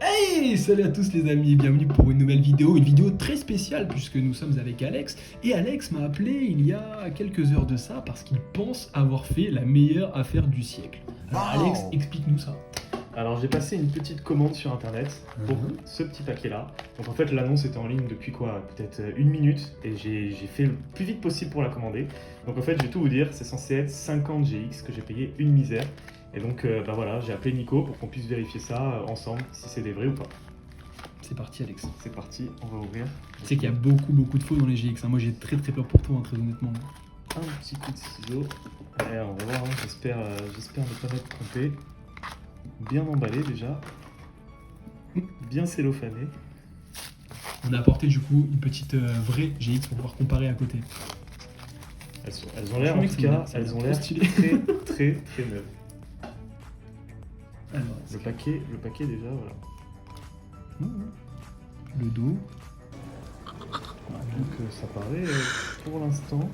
Hey, salut à tous les amis, bienvenue pour une nouvelle vidéo, une vidéo très spéciale puisque nous sommes avec Alex. Et Alex m'a appelé il y a quelques heures de ça parce qu'il pense avoir fait la meilleure affaire du siècle. Alors Wow. Alex, explique-nous ça. Alors j'ai passé une petite commande sur internet pour ce petit paquet là. Donc en fait l'annonce était en ligne depuis quoi, peut-être une minute et j'ai fait le plus vite possible pour la commander. Donc en fait je vais tout vous dire, c'est censé être 50 GX que j'ai payé une misère. Et donc bah voilà, j'ai appelé Nico pour qu'on puisse vérifier ça ensemble si c'est des vrais ou pas. C'est parti Alex. C'est parti, on va ouvrir. Tu sais qu'il y a beaucoup de faux dans les GX, hein. Moi j'ai très peur pour toi, hein, très honnêtement. Un petit coup de ciseau. Allez, on va voir, hein. J'espère ne pas m'être trompé. Bien emballé déjà. Bien cellophané. On a apporté du coup une petite vraie GX pour pouvoir comparer à côté. Elles ont l'air en tout cas, elles ont l'air très neuves. Alors, Le paquet déjà, voilà. le dos. Donc ça paraît, pour l'instant,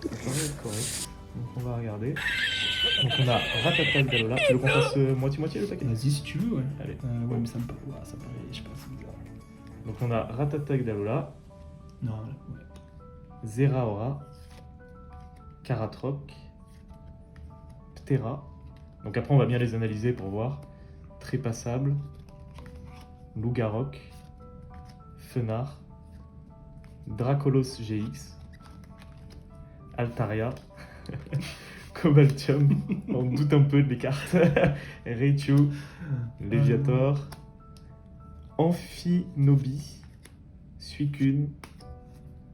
ça paraît être correct. Donc on va regarder. Donc on a Ratata Galola. Tu veux qu'on fasse moitié-moitié le paquet? Vas-y si tu veux, ouais. Allez. Ouais, mais ça me paraît, ça paraît, je sais pas, c'est bizarre. Donc on a Ratata Galola, Non, ouais. Zeraora, Karatrok, Ptera. Donc après on va bien les analyser pour voir. Trépassable, Lougarok, Fenard, Dracolos GX, Altaria, Cobaltium, on doute un peu des cartes, Raichu, Léviator, Amphinobi, Suicune,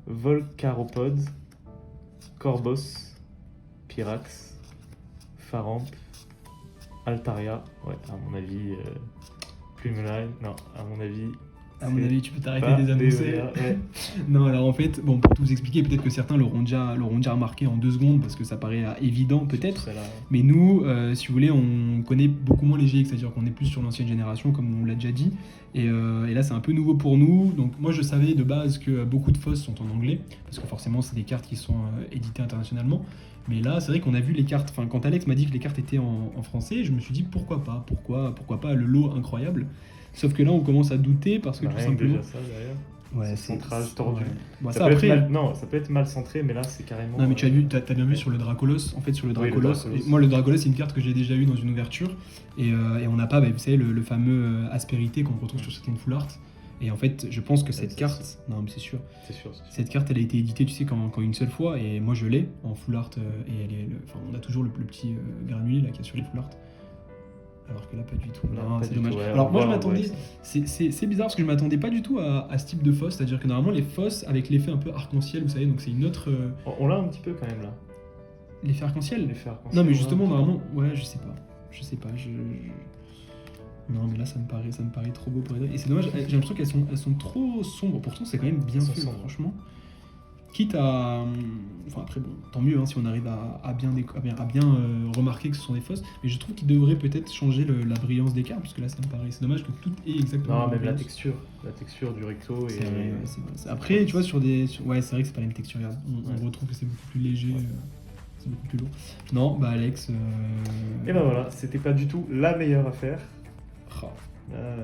Volcaropod, Corbos, Pyrax, Faramp, Altaria, ouais, à mon avis, Plumeline, non, à mon avis. À mon avis, tu peux t'arrêter pas de les annoncer. vrais, ouais. Non, alors en fait, bon, pour tout vous expliquer, peut-être que certains l'auront déjà remarqué en 2 secondes parce que ça paraît évident peut-être. Celle-là. Mais nous, si vous voulez, on connaît beaucoup moins les GX, c'est-à-dire qu'on est plus sur l'ancienne génération, comme on l'a déjà dit. Et là, c'est un peu nouveau pour nous. Donc moi, je savais de base que beaucoup de FOSS sont en anglais, parce que forcément, c'est des cartes qui sont éditées internationalement. Mais là, c'est vrai qu'on a vu les cartes, enfin, quand Alex m'a dit que les cartes étaient en français, je me suis dit pourquoi pas, pourquoi pas le lot incroyable. Sauf que là, on commence à douter parce que Bah, tout rien que simplement. déjà ça derrière. Ouais, Ce centrage tordu. ouais. Bon, Ça ça peut après. être mal... Non, ça peut être mal centré, mais là c'est carrément. Non mais tu as vu, t'as bien vu sur le Dracolos, en fait sur le Oui, le Dracolos, Dracolos. et moi le Dracolos c'est une carte que j'ai déjà eu dans une ouverture et on n'a pas, vous savez, le fameux aspérité qu'on retrouve sur certaines full art. Et en fait je pense que cette c'est carte, non mais c'est sûr, C'est sûr. cette carte elle a été éditée tu sais quand une seule fois et moi je l'ai en full art et elle est, enfin on a toujours le petit granulé là qu'il y a sur les full art. Alors que là pas du tout, Là, non, pas c'est du dommage. tout, ouais, Alors on moi je voit, m'attendais, ouais, c'est bizarre parce que je m'attendais pas du tout à ce type de fosse, c'est-à-dire que normalement les fosses avec l'effet un peu arc-en-ciel vous savez, donc c'est une autre... On l'a un petit peu quand même là. L'effet arc-en-ciel. L'effet arc-en-ciel, Non mais on l'a justement un petit peu. normalement, ouais je sais pas, non mais là ça me paraît trop beau pour être vrai. Et c'est dommage, j'ai l'impression qu'elles sont trop sombres, pourtant c'est quand même bien Elles sont fait sombres. franchement. Quitte à, enfin après bon, tant mieux hein, si on arrive à bien remarquer que ce sont des fausses, mais je trouve qu'il devrait peut-être changer la brillance des cartes, parce que là ça me paraît, c'est dommage que tout est exactement Non, même la brillance. texture du recto C'est et. vrai, ouais, c'est vrai. Après, tu vois, ouais, c'est vrai que c'est pas la même texture. Regarde. On Ouais. retrouve que c'est beaucoup plus léger, Ouais. c'est beaucoup plus lourd. Non, bah Alex. Et ben voilà, c'était pas du tout la meilleure affaire. Oh, Là,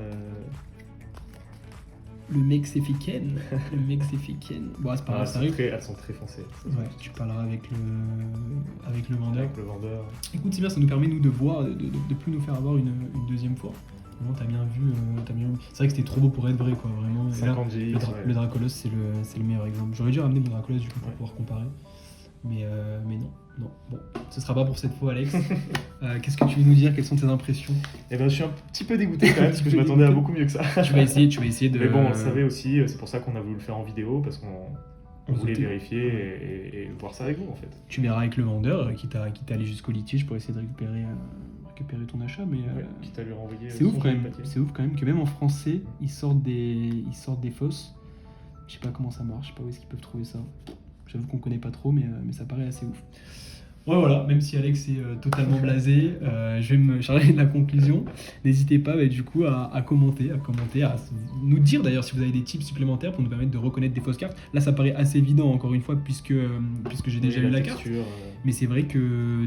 le mec c'est Fiken. Le mec c'est Fiken. Bon, c'est pas grave, ça arrive. elles sont très foncées. Ouais, tu parleras avec le vendeur. Avec le vendeur. Écoute, c'est bien, ça nous permet nous de voir, de plus nous faire avoir une deuxième fois. Vraiment, t'as bien vu. C'est vrai que c'était trop beau pour être vrai, quoi. Vraiment. Et là, 50 GX. le ouais. Dracolos, c'est le meilleur exemple. J'aurais dû ramener mon Dracolos du coup pour Ouais. pouvoir comparer. Mais non. Bon, ce sera pas pour cette fois, Alex. Qu'est-ce que tu veux nous dire? Quelles sont tes impressions? Et ben je suis un petit peu dégoûté quand même parce que je m'attendais à beaucoup mieux que ça. Tu vas essayer de. Mais bon, on le savait aussi, c'est pour ça qu'on a voulu le faire en vidéo parce qu'on On voulait doutait. vérifier et voir ça avec vous en fait. Tu verras avec le vendeur qui t'a allé jusqu'au litige pour essayer de récupérer ton achat, mais Ouais, quitte à lui renvoyer. c'est ouf son quand même. papier. C'est ouf quand même que même en français ils sortent des fausses. Je sais pas comment ça marche, je sais pas où est-ce qu'ils peuvent trouver ça. J'avoue qu'on connaît pas trop, mais ça paraît assez ouf. Ouais, voilà, même si Alex est totalement blasé, je vais me charger de la conclusion. N'hésitez pas du coup à commenter, à nous dire d'ailleurs si vous avez des tips supplémentaires pour nous permettre de reconnaître des fausses cartes. Là, ça paraît assez évident encore une fois puisque j'ai déjà Oui, eu la carte. texture, Mais c'est vrai que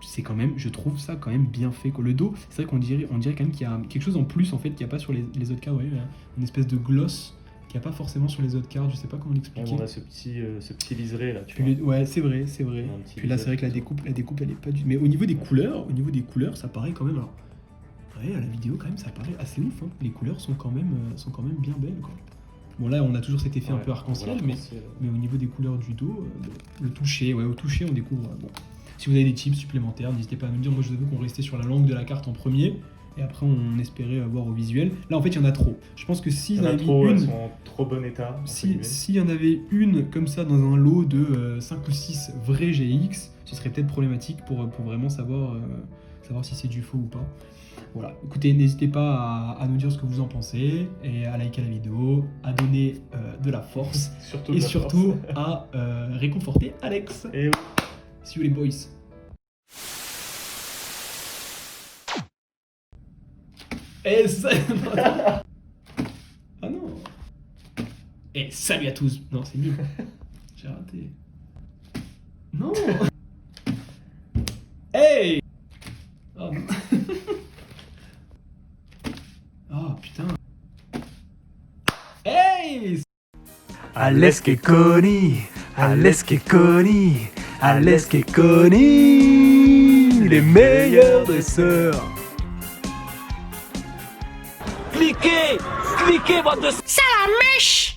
c'est quand même, je trouve ça quand même bien fait, quoi. Le dos, c'est vrai qu'on dirait quand même qu'il y a quelque chose en plus, en fait, qu'il n'y a pas sur les autres cartes. Vous voyez, une espèce de gloss qu'il n'y a pas forcément sur les autres cartes. Je sais pas comment l'expliquer. On a ce petit liseré là, tu Puis vois. ouais, c'est vrai. Un petit Puis là, c'est vrai que la découpe, elle est pas du. Mais au niveau des couleurs, ça paraît quand même. Alors, ouais, à la vidéo, quand même, ça paraît assez ouf. Hein. Les couleurs sont quand même bien belles, quoi. Bon, là, on a toujours cet effet un peu arc-en-ciel, mais au niveau des couleurs du dos, le toucher, au toucher, on découvre. Bon. Si vous avez des tips supplémentaires, n'hésitez pas à nous dire. Moi, je vous avoue qu'on restait sur la langue de la carte en premier. Et après, on espérait voir au visuel. Là, en fait, il y en a trop. Je pense que s'il y en avait elles une. sont en trop bon état. S'il y en avait une comme ça dans un lot de 5 ou 6 vrais GX, ce serait peut-être problématique pour vraiment savoir si c'est du faux ou pas. Voilà. Écoutez, n'hésitez pas à nous dire ce que vous en pensez et à liker la vidéo, à donner de la force et surtout à réconforter Alex. Et oui. See you les boys. Et ça... Ah non. Et salut à tous. Non, c'est nul. J'ai raté. Non. Hey. Oh non. Oh putain. Hey. Ales che coni, les meilleurs dresseurs. Cliquez, bande de... Ça la mèche!